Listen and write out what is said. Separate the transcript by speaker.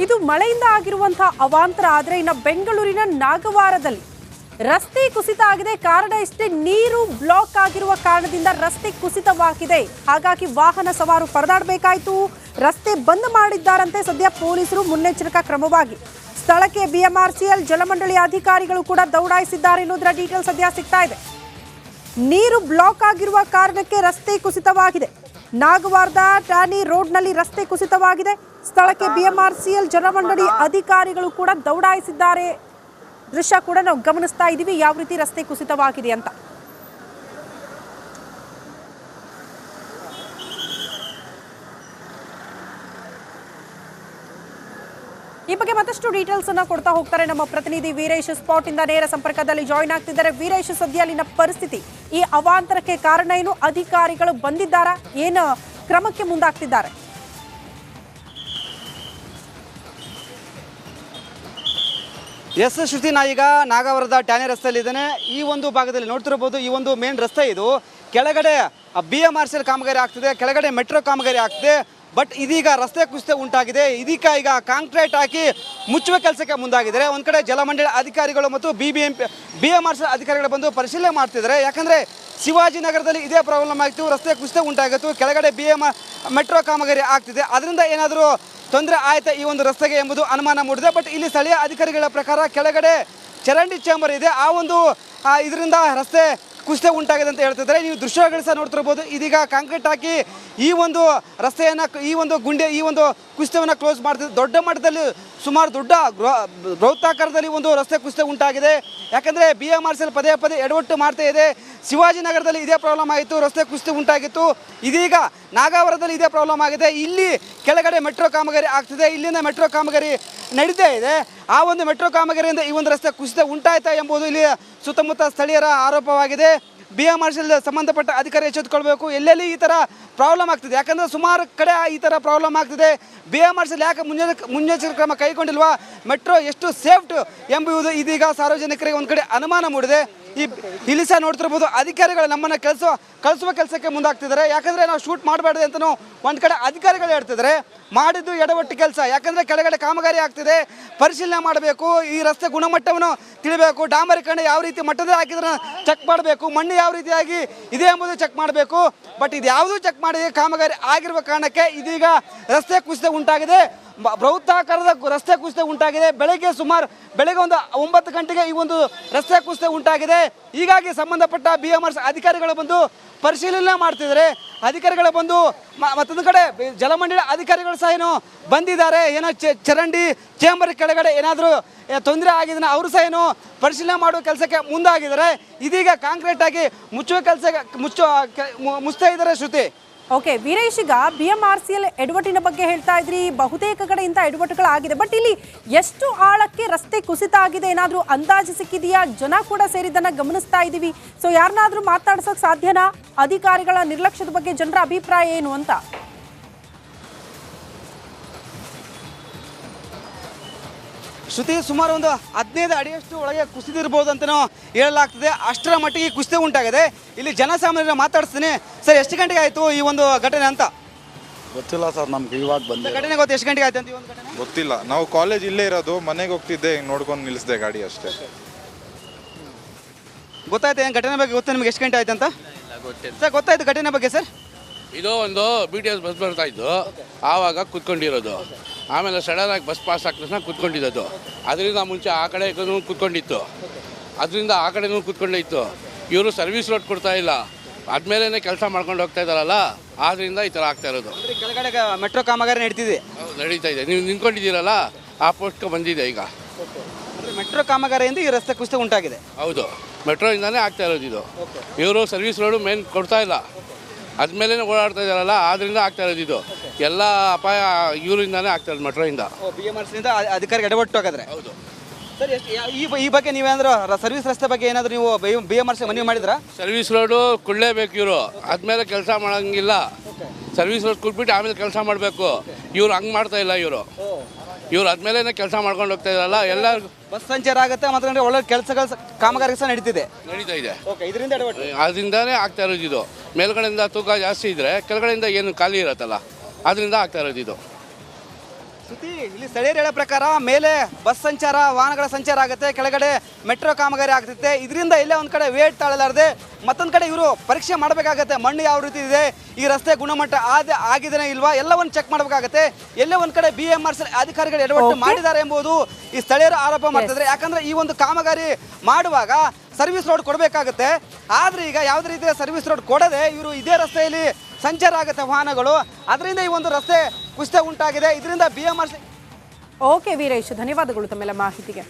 Speaker 1: ಇದು ಮಳೆಯಿಂದ ಆಗಿರುವಂತಹ ಅವಾಂತರ. ಆದರೆ ಇನ್ನು ಬೆಂಗಳೂರಿನ ನಾಗವಾರದಲ್ಲಿ ರಸ್ತೆ ಕುಸಿತ ಆಗಿದೆ. ಕಾರಣ ಇಷ್ಟೇ, ನೀರು ಬ್ಲಾಕ್ ಆಗಿರುವ ಕಾರಣದಿಂದ ರಸ್ತೆ ಕುಸಿತವಾಗಿದೆ. ಹಾಗಾಗಿ ವಾಹನ ಸವಾರರು ಪರದಾಡಬೇಕಾಯಿತು. ರಸ್ತೆ ಬಂದ್ ಮಾಡಿದ್ದಾರಂತೆ ಸದ್ಯ ಪೊಲೀಸರು ಮುನ್ನೆಚ್ಚರಿಕಾ ಕ್ರಮವಾಗಿ. ಸ್ಥಳಕ್ಕೆ ಬಿಎಂಆರ್ಸಿಎಲ್ ಜಲಮಂಡಳಿ ಅಧಿಕಾರಿಗಳು ಕೂಡ ದೌಡಾಯಿಸಿದ್ದಾರೆ ಎನ್ನುವುದರ ಡೀಟೇಲ್ ಸದ್ಯ ಸಿಗ್ತಾ ಇದೆ. ನೀರು ಬ್ಲಾಕ್ ಆಗಿರುವ ಕಾರಣಕ್ಕೆ ರಸ್ತೆ ಕುಸಿತವಾಗಿದೆ. ನಾಗವಾರದ ಟ್ಯಾನಿ ರೋಡ್ನಲ್ಲಿ ರಸ್ತೆ ಕುಸಿತವಾಗಿದೆ. ಸ್ಥಳಕ್ಕೆ ಬಿಎಂಆರ್ಸಿಎಲ್ ಜಲಮಂಡಳಿ ಅಧಿಕಾರಿಗಳು ಕೂಡ ದೌಡಾಯಿಸಿದ್ದಾರೆ. ದೃಶ್ಯ ಕೂಡ ನಾವು ಗಮನಿಸ್ತಾ ಇದ್ದೀವಿ ಯಾವ ರೀತಿ ರಸ್ತೆ ಕುಸಿತವಾಗಿದೆ ಅಂತ. ಈ ಬಗ್ಗೆ ಮತ್ತಷ್ಟು ಡೀಟೇಲ್ಸ್ ಅನ್ನ ಕೊಡ್ತಾ ಹೋಗ್ತಾರೆ ನಮ್ಮ ಪ್ರತಿನಿಧಿ ವೀರೇಶ್. ಸ್ಪಾಟ್ ಇಂದ ನೇರ ಸಂಪರ್ಕದಲ್ಲಿ ಜಾಯಿನ್ ಆಗ್ತಿದ್ದಾರೆ. ವೀರೇಶ್, ಸದ್ಯ ಅಲ್ಲಿನ ಪರಿಸ್ಥಿತಿ, ಈ ಅವಾಂತರಕ್ಕೆ ಕಾರಣ ಏನು? ಅಧಿಕಾರಿಗಳು ಬಂದಿದ್ದಾರಾ? ಏನು ಕ್ರಮಕ್ಕೆ ಮುಂದಾಗ್ತಿದ್ದಾರೆ?
Speaker 2: ಎಸ್ ಶ್ರುತಿ, ನಾ ಈಗ ನಾಗವಾರದ ಟ್ಯಾನೆ ರಸ್ತೆಯಲ್ಲಿ ಇದ್ದೇನೆ. ಈ ಒಂದು ಭಾಗದಲ್ಲಿ ನೋಡ್ತಿರಬಹುದು, ಈ ಒಂದು ಮೇನ್ ರಸ್ತೆ ಇದು. ಕೆಳಗಡೆ ಬಿಎಂಆರ್ಸಿಎಲ್ ಕಾಮಗಾರಿ ಆಗ್ತಿದೆ, ಕೆಳಗಡೆ ಮೆಟ್ರೋ ಕಾಮಗಾರಿ ಆಗ್ತಿದೆ. ಬಟ್ ಇದೀಗ ರಸ್ತೆ ಕುಸಿತ ಉಂಟಾಗಿದೆ. ಇದೀಗ ಈಗ ಕಾಂಕ್ರೀಟ್ ಹಾಕಿ ಮುಚ್ಚುವ ಕೆಲಸಕ್ಕೆ ಮುಂದಾಗಿದ್ದಾರೆ. ಒಂದು ಕಡೆ ಜಲಮಂಡಳಿ ಅಧಿಕಾರಿಗಳು ಮತ್ತು ಬಿಎಂಆರ್ಸಿಎಲ್ ಅಧಿಕಾರಿಗಳು ಬಂದು ಪರಿಶೀಲನೆ ಮಾಡ್ತಿದ್ದಾರೆ. ಯಾಕಂದರೆ ಶಿವಾಜಿನಗರದಲ್ಲಿ ಇದೇ ಪ್ರಾಬ್ಲಮ್ ಆಗಿತ್ತು, ರಸ್ತೆ ಕುಸಿತ ಉಂಟಾಗಿತ್ತು. ಕೆಳಗಡೆ ಮೆಟ್ರೋ ಕಾಮಗಾರಿ ಆಗ್ತಿದೆ, ಅದರಿಂದ ಏನಾದರೂ ತೊಂದರೆ ಆಯ್ತಾ ಈ ಒಂದು ರಸ್ತೆಗೆ ಎಂಬುದು ಅನುಮಾನ ಮೂಡಿದೆ. ಬಟ್ ಇಲ್ಲಿ ಸ್ಥಳೀಯ ಅಧಿಕಾರಿಗಳ ಪ್ರಕಾರ ಕೆಳಗಡೆ ಚರಂಡಿ ಚೇಂಬರ್ ಇದೆ, ಆ ಒಂದು ಇದರಿಂದ ರಸ್ತೆ ಕುಸಿತ ಉಂಟಾಗಿದೆ ಅಂತ ಹೇಳ್ತಿದ್ದಾರೆ. ನೀವು ದೃಶ್ಯಗಳು ಸಹ ನೋಡ್ತಿರ್ಬೋದು. ಇದೀಗ ಕಾಂಕ್ರೀಟ್ ಹಾಕಿ ಈ ಒಂದು ರಸ್ತೆಯನ್ನು, ಈ ಒಂದು ಕುಸಿತವನ್ನು ಕ್ಲೋಸ್ ಮಾಡ್ತಿದೆ. ದೊಡ್ಡ ಮಟ್ಟದಲ್ಲಿ ಸುಮಾರು ದೊಡ್ಡ ಬೃಹತ್ತಾಕಾರದಲ್ಲಿ ಒಂದು ರಸ್ತೆ ಕುಸಿತ ಉಂಟಾಗಿದೆ. ಯಾಕಂದರೆ ಬಿಎಂಆರ್ಸಿಎಲ್ ಪದೇ ಪದೇ ಎಡವಟ್ಟು ಮಾಡ್ತಾ ಇದೆ. ಶಿವಾಜಿನಗರದಲ್ಲಿ ಇದೇ ಪ್ರಾಬ್ಲಮ್ ಆಗಿತ್ತು, ರಸ್ತೆ ಕುಸಿತ ಉಂಟಾಗಿತ್ತು. ಇದೀಗ ನಾಗವಾರದಲ್ಲಿ ಇದೇ ಪ್ರಾಬ್ಲಮ್ ಆಗಿದೆ. ಇಲ್ಲಿ ಕೆಳಗಡೆ ಮೆಟ್ರೋ ಕಾಮಗಾರಿ ಆಗ್ತಿದೆ, ಇಲ್ಲಿಂದ ಮೆಟ್ರೋ ಕಾಮಗಾರಿ ನಡೀತಾ ಇದೆ. ಆ ಒಂದು ಮೆಟ್ರೋ ಕಾಮಗಾರಿಯಿಂದ ಈ ಒಂದು ರಸ್ತೆ ಕುಸಿತ ಉಂಟಾಯ್ತಾ ಎಂಬುದು ಇಲ್ಲಿ ಸುತ್ತಮುತ್ತ ಸ್ಥಳೀಯರ ಆರೋಪವಾಗಿದೆ. ಬಿಎಂಆರ್ಸಿಎಲ್ ಸಂಬಂಧಪಟ್ಟ ಅಧಿಕಾರಿ ಎಚ್ಚೆತ್ತುಕೊಳ್ಬೇಕು, ಎಲ್ಲೆಲ್ಲಿ ಈ ಥರ ಪ್ರಾಬ್ಲಮ್ ಆಗ್ತಿದೆ. ಯಾಕಂದರೆ ಸುಮಾರು ಕಡೆ ಈ ಥರ ಪ್ರಾಬ್ಲಮ್ ಆಗ್ತಿದೆ. ಬಿಎಂಆರ್ಸಿಎಲ್ ಯಾಕೆ ಮುನ್ನೆಚ್ಚರಿಕೆ ಕ್ರಮ ಕೈಗೊಂಡಿಲ್ವಾ? ಮೆಟ್ರೋ ಎಷ್ಟು ಸೇಫ್ಟ್ ಎಂಬುದು ಇದೀಗ ಸಾರ್ವಜನಿಕರಿಗೆ ಒಂದು ಕಡೆ ಅನುಮಾನ ಮೂಡಿದೆ. ಇಲ್ಲಿ ಸಹ ನೋಡ್ತಿರ್ಬೋದು, ಅಧಿಕಾರಿಗಳು ನಮ್ಮನ್ನು ಕಳಿಸುವ ಕೆಲಸಕ್ಕೆ ಮುಂದಾಗ್ತಿದ್ದಾರೆ. ಯಾಕಂದರೆ ನಾವು ಶೂಟ್ ಮಾಡಬಾರ್ದು ಅಂತಲೂ ಒಂದು ಕಡೆ ಅಧಿಕಾರಿಗಳು ಹೇಳ್ತಿದ್ದಾರೆ. ಮಾಡಿದ್ದು ಎಡವಟ್ಟು ಕೆಲಸ. ಯಾಕಂದರೆ ಕೆಳಗಡೆ ಕಾಮಗಾರಿ ಆಗ್ತಿದೆ, ಪರಿಶೀಲನೆ ಮಾಡಬೇಕು, ಈ ರಸ್ತೆ ಗುಣಮಟ್ಟವನ್ನು ತಿಳಿಬೇಕು, ಡಾಂಬರೀಕರಣ ಯಾವ ರೀತಿ ಮಟ್ಟದಲ್ಲಿ ಹಾಕಿದ್ರೆ ಚೆಕ್ ಮಾಡಬೇಕು, ಮಣ್ಣು ಯಾವ ರೀತಿಯಾಗಿ ಇದೆ ಎಂಬುದು ಚೆಕ್ ಮಾಡಬೇಕು. ಬಟ್ ಇದು ಯಾವುದೂ ಚೆಕ್ ಮಾಡಿ ಕಾಮಗಾರಿ ಆಗಿರುವ ಕಾರಣಕ್ಕೆ ಇದೀಗ ರಸ್ತೆ ಕುಸಿತ ಉಂಟಾಗಿದೆ. ಬೃಹತ್ತಾಕಾರದ ರಸ್ತೆ ಕುಸಿತ ಉಂಟಾಗಿದೆ. ಬೆಳಗ್ಗೆ ಒಂದು 9 ಗಂಟೆಗೆ ಈ ಒಂದು ರಸ್ತೆ ಕುಸಿತ ಉಂಟಾಗಿದೆ. ಹೀಗಾಗಿ ಸಂಬಂಧಪಟ್ಟ ಬಿಎಂಆರ್ಸಿಎಲ್ ಅಧಿಕಾರಿಗಳು ಬಂದು ಪರಿಶೀಲನೆ ಮಾಡ್ತಿದ್ದಾರೆ. ಅಧಿಕಾರಿಗಳು ಬಂದು ಮತ್ತೊಂದು ಕಡೆ ಜಲಮಂಡಳಿ ಅಧಿಕಾರಿಗಳು ಸಹ ಏನೋ ಬಂದಿದ್ದಾರೆ. ಏನೋ ಚರಂಡಿ ಚೇಂಬರ್ ಕೆಳಗಡೆ ಏನಾದರೂ ತೊಂದರೆ ಆಗಿದ್ರೆ ಅವರು ಸಹ ಏನೋ ಪರಿಶೀಲನೆ ಮಾಡುವ ಕೆಲಸಕ್ಕೆ ಮುಂದಾಗಿದ್ದಾರೆ. ಇದೀಗ ಕಾಂಕ್ರೀಟ್ ಆಗಿ ಮುಚ್ತಾ ಇದ್ದಾರೆ. ಶ್ರುತಿ,
Speaker 1: ಓಕೆ ವೀರೇಶ್, ಈಗ ಬಿಎಂಆರ್ಸಿಎಲ್ ಎಡವಟ್ಟಿನ ಬಗ್ಗೆ ಹೇಳ್ತಾ ಇದ್ರಿ. ಬಹುತೇಕ ಕಡೆಯಿಂದ ಎಡವಟ್ಟುಗಳಾಗಿದೆ. ಬಟ್ ಇಲ್ಲಿ ಎಷ್ಟು ಆಳಕ್ಕೆ ರಸ್ತೆ ಕುಸಿತ ಆಗಿದೆ ಏನಾದರೂ ಅಂದಾಜು ಸಿಕ್ಕಿದೆಯಾ? ಜನ ಕೂಡ ಸೇರಿದ್ದನ್ನ ಗಮನಿಸ್ತಾ ಇದ್ದೀವಿ. ಸೊ ಯಾರನ್ನಾದ್ರೂ ಮಾತಾಡ್ಸೋಕೆ ಸಾಧ್ಯನಾ? ಅಧಿಕಾರಿಗಳ ನಿರ್ಲಕ್ಷ್ಯದ ಬಗ್ಗೆ ಜನರ ಅಭಿಪ್ರಾಯ ಏನು ಅಂತ?
Speaker 2: ಶ್ರುತಿ, ಸುಮಾರು ಒಂದು 15 ಅಡಿಯಷ್ಟು ಒಳಗೆ ಕುಸಿದಿರ್ಬೋದು ಅಂತಲೂ ಹೇಳಲಾಗ್ತದೆ. ಅಷ್ಟರ ಮಟ್ಟಿಗೆ ಕುಸಿತ ಉಂಟಾಗಿದೆ. ಇಲ್ಲಿ ಜನಸಾಮಾನ್ಯರ ಮಾತಾಡಿಸ್ತೀನಿ. ಸರ್, ಎಷ್ಟು ಗಂಟೆಗೆ ಆಯಿತು ಈ ಒಂದು ಘಟನೆ ಅಂತ?
Speaker 3: ಗೊತ್ತಿಲ್ಲ ಸರ್, ನಮ್ಗೆ ಇವಾಗ ಬಂದ
Speaker 2: ಘಟನೆ ಗೊತ್ತು. ಎಷ್ಟು ಗಂಟೆಗೆ ಆಯ್ತು ಅಂತ ಈ ಒಂದು ಘಟನೆ
Speaker 3: ಗೊತ್ತಿಲ್ಲ. ನಾವು ಕಾಲೇಜ್ ಇಲ್ಲೇ ಇರೋದು, ಮನೆಗೆ ಹೋಗ್ತಿದ್ದೆ, ನೋಡ್ಕೊಂಡು ನಿಲ್ಲಿಸಿದೆ ಗಾಡಿ ಅಷ್ಟೇ.
Speaker 2: ಗೊತ್ತಾಯ್ತು ಏನು ಘಟನೆ ಬಗ್ಗೆ? ಗೊತ್ತಾ ನಿಮ್ಗೆ ಎಷ್ಟು ಗಂಟೆ ಆಯ್ತು ಅಂತ? ಸರ್, ಗೊತ್ತಾಯ್ತು ಘಟನೆ ಬಗ್ಗೆ ಸರ್?
Speaker 4: ಇದು ಒಂದು BTS ಬಸ್ ಬರ್ತಾ ಇದ್ದು, ಆವಾಗ ಕುತ್ಕೊಂಡಿರೋದು. ಆಮೇಲೆ ಸಡನ್ನಾಗಿ ಬಸ್ ಪಾಸ್ ಆದ ತಕ್ಷಣ ಕುತ್ಕೊಂಡಿದ್ದು. ಅದರಿಂದ ಮುಂಚೆ ಆ ಕಡೆ ಕುತ್ಕೊಂಡಿತ್ತು, ಅದರಿಂದ ಆ ಕಡೆನೂ ಕುತ್ಕೊಂಡೇ ಇತ್ತು. ಇವರು ಸರ್ವಿಸ್ ರೋಡ್ ಕೊಡ್ತಾ ಇಲ್ಲ, ಆದ್ಮೇಲೆ ಕೆಲಸ ಮಾಡ್ಕೊಂಡು ಹೋಗ್ತಾ ಇದ್ದಾರಲ್ಲ, ಆದ್ರಿಂದ ಈ ಥರ ಆಗ್ತಾ ಇರೋದು.
Speaker 2: ಕೆಳಗಡೆ ಮೆಟ್ರೋ ಕಾಮಗಾರಿ
Speaker 4: ನಡೀತಾ ಇದೆ. ನೀವು ನಿಂತ್ಕೊಂಡಿದ್ದೀರಲ್ಲ, ಆ ಪೋಸ್ಟ್ಗೆ ಬಂದಿದೆ ಈಗ.
Speaker 2: ಮೆಟ್ರೋ ಕಾಮಗಾರಿಯಿಂದ ಈ ರಸ್ತೆ ಕುಸಿತ ಉಂಟಾಗಿದೆ.
Speaker 4: ಹೌದು, ಮೆಟ್ರೋಯಿಂದಾನೇ ಆಗ್ತಾ ಇರೋದು ಇದು. ಇವರು ಸರ್ವಿಸ್ ರೋಡು ಮೇನ್ ಕೊಡ್ತಾ ಇಲ್ಲ, ಅದ್ಮೇಲೆ ಓಡಾಡ್ತಾ ಇದ್ದಾರಲ್ಲ, ಆದ್ರಿಂದ ಆಗ್ತಾ ಇರೋದು ಇದು. ಎಲ್ಲ ಅಪಾಯ ಇವರಿಂದಾನೇ ಆಗ್ತಾ ಇರೋದು, ಮೆಟ್ರೋಯಿಂದ.
Speaker 2: ಬಿಎಂಆರ್ಸಿಯಿಂದ ಅಧಿಕಾರಿಗೆ ಎಡವಟ್ಟು ಹಾಗಾದ್ರೆ?
Speaker 4: ಹೌದು
Speaker 2: ಸರ್. ಈ ಬಗ್ಗೆ ನೀವೇನಾದರೂ ಸರ್ವಿಸ್ ರಸ್ತೆ ಬಗ್ಗೆ ಏನಾದರೂ ನೀವು ಬಿಎಂಆರ್ಸಿ ಮನವಿ ಮಾಡಿದ್ರಾ?
Speaker 4: ಸರ್ವಿಸ್ ರೋಡು ಕೊಡಲೇಬೇಕು ಇವರು, ಆದ್ಮೇಲೆ ಕೆಲಸ ಮಾಡೋಂಗಿಲ್ಲ. ಸರ್ವಿಸ್ ರೋಡ್ ಕೊಟ್ಬಿಟ್ಟು ಆಮೇಲೆ ಕೆಲಸ ಮಾಡಬೇಕು. ಇವ್ರು ಹಂಗೆ ಮಾಡ್ತಾ ಇಲ್ಲ. ಇವ್ರು ಆದ್ಮೇಲೆ ಕೆಲಸ ಮಾಡ್ಕೊಂಡು ಹೋಗ್ತಾ ಇದ್ದಾರಲ್ಲ, ಎಲ್ಲರಿಗೂ
Speaker 2: ಬಸ್ ಸಂಚಾರ ಆಗುತ್ತೆ, ಮತ್ತೆ ಒಳ್ಳೆ ಕೆಲಸಗಳು ಕಾಮಗಾರಿ ಸಹ ನಡೀತಾ ಇದೆ.
Speaker 4: ಅದರಿಂದಾನೇ ಆಗ್ತಾ ಇರೋದು ಇದು. ಮೇಲ್ಗಡೆಯಿಂದ ತೂಕ ಜಾಸ್ತಿ ಇದ್ರೆ ಕೆಳಗಡೆಯಿಂದ ಏನು ಖಾಲಿ ಇರತ್ತಲ್ಲ, ಅದರಿಂದ ಆಗ್ತಾ ಇರೋದು ಇದು.
Speaker 2: ಶ್ರುತಿ, ಇಲ್ಲಿ ಸ್ಥಳೀಯರು ಹೇಳೋ ಪ್ರಕಾರ ಮೇಲೆ ಬಸ್ ಸಂಚಾರ ವಾಹನಗಳ ಸಂಚಾರ ಆಗುತ್ತೆ, ಕೆಳಗಡೆ ಮೆಟ್ರೋ ಕಾಮಗಾರಿ ಆಗ್ತೈತೆ. ಇದರಿಂದ ಇಲ್ಲೇ ಒಂದು ಕಡೆ ವೇಟ್ ತಾಳಲಾರದೆ ಮತ್ತೊಂದು ಕಡೆ ಇವರು ಪರೀಕ್ಷೆ ಮಾಡಬೇಕಾಗತ್ತೆ. ಮಣ್ಣು ಯಾವ ರೀತಿ ಇದೆ, ಈ ರಸ್ತೆ ಗುಣಮಟ್ಟ ಆಗಿದೆನೇ ಇಲ್ವಾ ಎಲ್ಲವನ್ನು ಚೆಕ್ ಮಾಡಬೇಕಾಗತ್ತೆ. ಎಲ್ಲೇ ಒಂದು ಕಡೆ BMRCL ಅಧಿಕಾರಿಗಳು ಎಡವಟ್ಟು ಮಾಡಿದ್ದಾರೆ ಎಂಬುದು ಈ ಸ್ಥಳೀಯರು ಆರೋಪ ಮಾಡ್ತಿದ್ದಾರೆ. ಯಾಕಂದ್ರೆ ಈ ಒಂದು ಕಾಮಗಾರಿ ಮಾಡುವಾಗ ಸರ್ವಿಸ್ ರೋಡ್ ಕೊಡಬೇಕಾಗುತ್ತೆ. ಆದ್ರೆ ಈಗ ಯಾವುದೇ ರೀತಿಯ ಸರ್ವಿಸ್ ರೋಡ್ ಕೊಡದೆ ಇವರು ಇದೇ ರಸ್ತೆಯಲ್ಲಿ ಸಂಚಾರ ಆಗುತ್ತೆ ವಾಹನಗಳು. ಅದರಿಂದ ಈ ಒಂದು ರಸ್ತೆ ಕುಸಿತ ಉಂಟಾಗಿದೆ. ಇದರಿಂದ BMRCL
Speaker 1: ಓಕೆ ವೀರೇಶ್, ಧನ್ಯವಾದಗಳು ತಮ್ಮೆಲ್ಲ ಮಾಹಿತಿಗೆ.